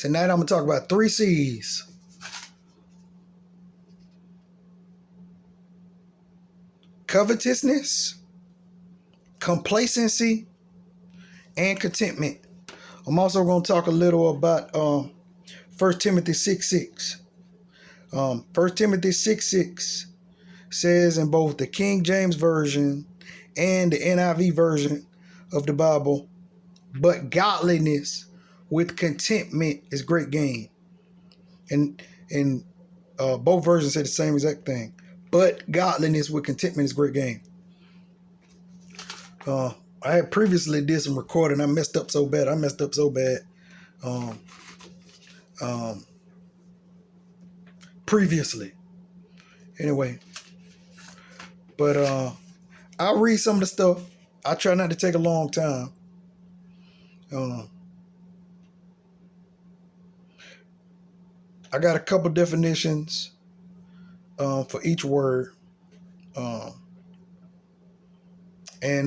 Tonight I'm going to talk about 3 C's. Covetousness, complacency, and contentment. I'm also going to talk a little about 1 Timothy 6:6. 1 Timothy 6:6 says in both the King James Version and the NIV version of the Bible, but godliness with contentment is great gain. And both versions say the same exact thing. But godliness with contentment is great gain. I had previously did some recording. I messed up so bad. Previously. Anyway. But I'll read some of the stuff. I try not to take a long time. I got a couple definitions for each word. And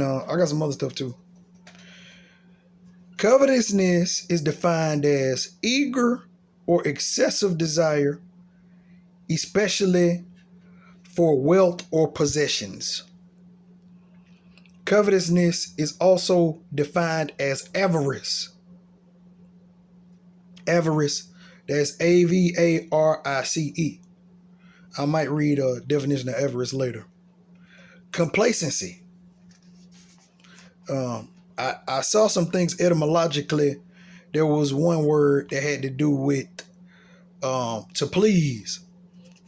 I got some other stuff too. Covetousness is defined as eager or excessive desire, especially for wealth or possessions. Covetousness is also defined as avarice. Avarice, that's AVARICE. I might read a definition of avarice later. Complacency. I saw some things etymologically. There was one word that had to do with to please,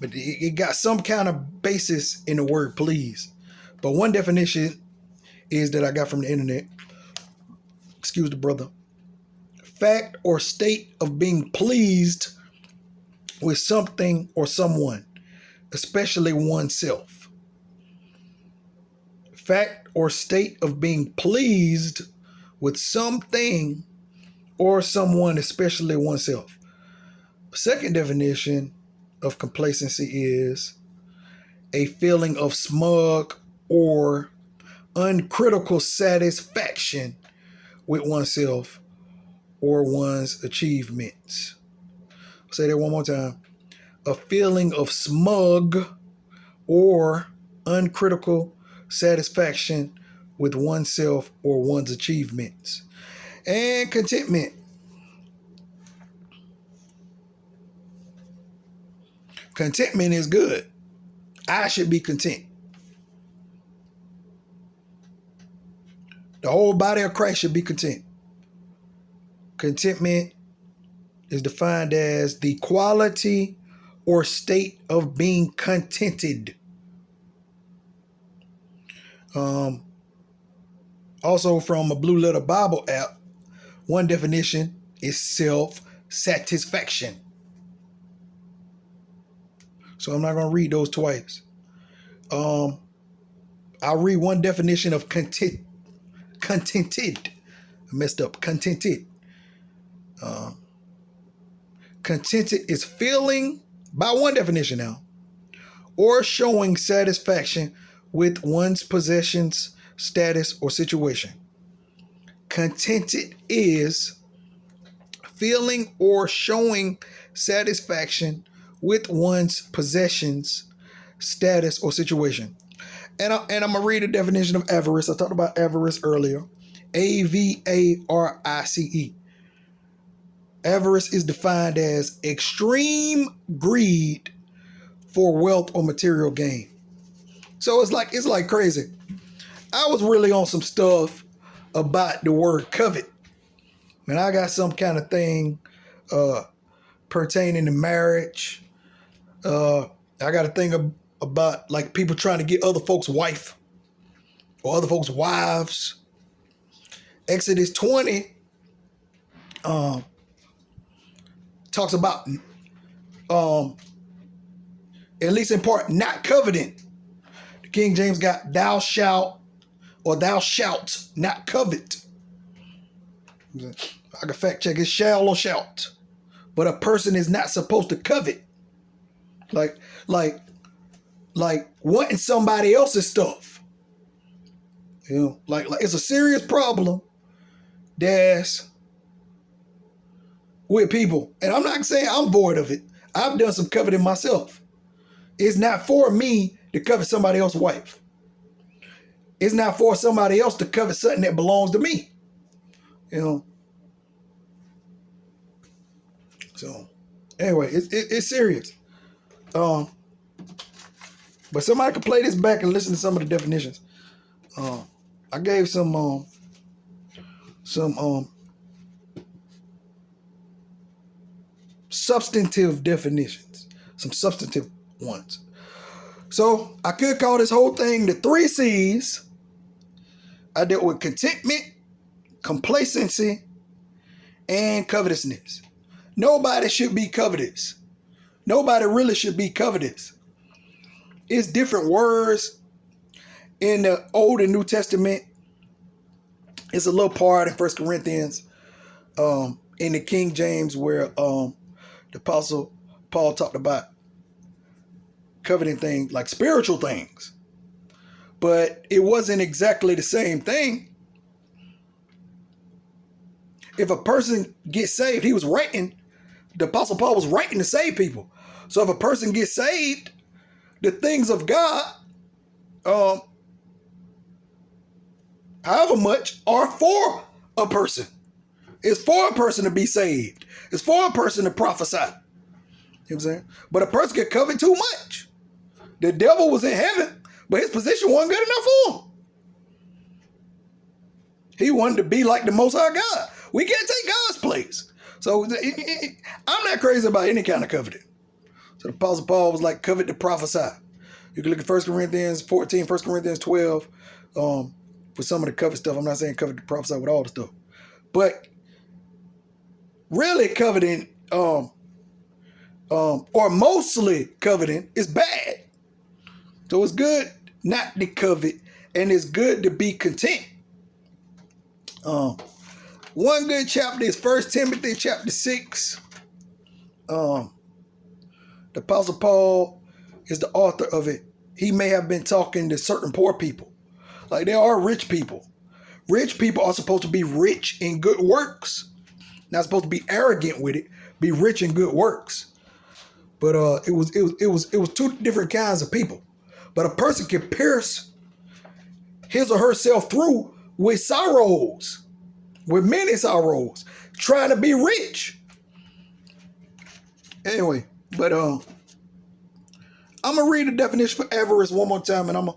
but it got some kind of basis in the word please. But one definition is that I got from the internet. Excuse the brother. Fact or state of being pleased with something or someone, especially oneself. Fact or state of being pleased with something or someone, especially oneself. Second definition of complacency is a feeling of smug or uncritical satisfaction with oneself or one's achievements. I'll say that one more time. A feeling of smug or uncritical satisfaction with oneself or one's achievements. And contentment. Contentment is good. I should be content. The whole body of Christ should be content. Contentment is defined as the quality or state of being contented. Also from a Blue Letter Bible app, one definition is self-satisfaction. So I'm not going to read those twice. I'll read one definition of contented. I messed up. Contented. Contented is feeling, by one definition now, or showing satisfaction with one's possessions, status, or situation. Contented is feeling or showing satisfaction with one's possessions, status, or situation. And I'm going to read a definition of avarice. I talked about avarice earlier. AVARICE. Avarice is defined as extreme greed for wealth or material gain. So it's like crazy. I was really on some stuff about the word covet. And I got some kind of thing pertaining to marriage. I got a thing about like people trying to get other folks' wife or other folks' wives. Exodus 20 talks about, at least in part, not coveting. The King James got thou shalt not covet. I can fact check it, shall or shalt. But a person is not supposed to covet. Like wanting somebody else's stuff. You know, like it's a serious problem that's with people. And I'm not saying I'm void of it. I've done some coveting myself. It's not for me to covet somebody else's wife. It's not for somebody else to covet something that belongs to me. You know. So anyway, it's serious. But somebody could play this back and listen to some of the definitions. I gave some substantive definitions, some substantive ones. So I could call this whole thing the 3 C's. I dealt with contentment, complacency, and covetousness. Nobody should be covetous. Nobody really should be covetous. It's different words in the Old and New Testament. It's a little part in 1 Corinthians in the King James where the Apostle Paul talked about coveting things like spiritual things. But it wasn't exactly the same thing. If a person gets saved, he was writing, the Apostle Paul was writing to save people. So if a person gets saved, the things of God, however much, are for a person. It's for a person to be saved. It's for a person to prophesy. You know what I'm saying? But a person can covet too much. The devil was in heaven, but his position wasn't good enough for him. He wanted to be like the Most High God. We can't take God's place. So I'm not crazy about any kind of coveting. So the Apostle Paul was like, covet to prophesy. You can look at 1 Corinthians 14, 1 Corinthians 12, for some of the covet stuff. I'm not saying covet to prophesy with all the stuff. But really coveting, or mostly coveting, is bad. So it's good not to covet, and it's good to be content. One good chapter is 1 Timothy chapter 6. The Apostle Paul is the author of it. He may have been talking to certain poor people. Like, there are rich people. Rich people are supposed to be rich in good works. Not supposed to be arrogant with it. Be rich in good works. But it was 2 different kinds of people. But a person can pierce his or herself through with sorrows, with many sorrows, trying to be rich. Anyway, but I'm gonna read the definition for avarice one more time, and I'm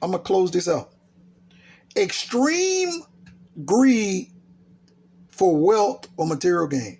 gonna close this out. Extreme greed for wealth or material gain.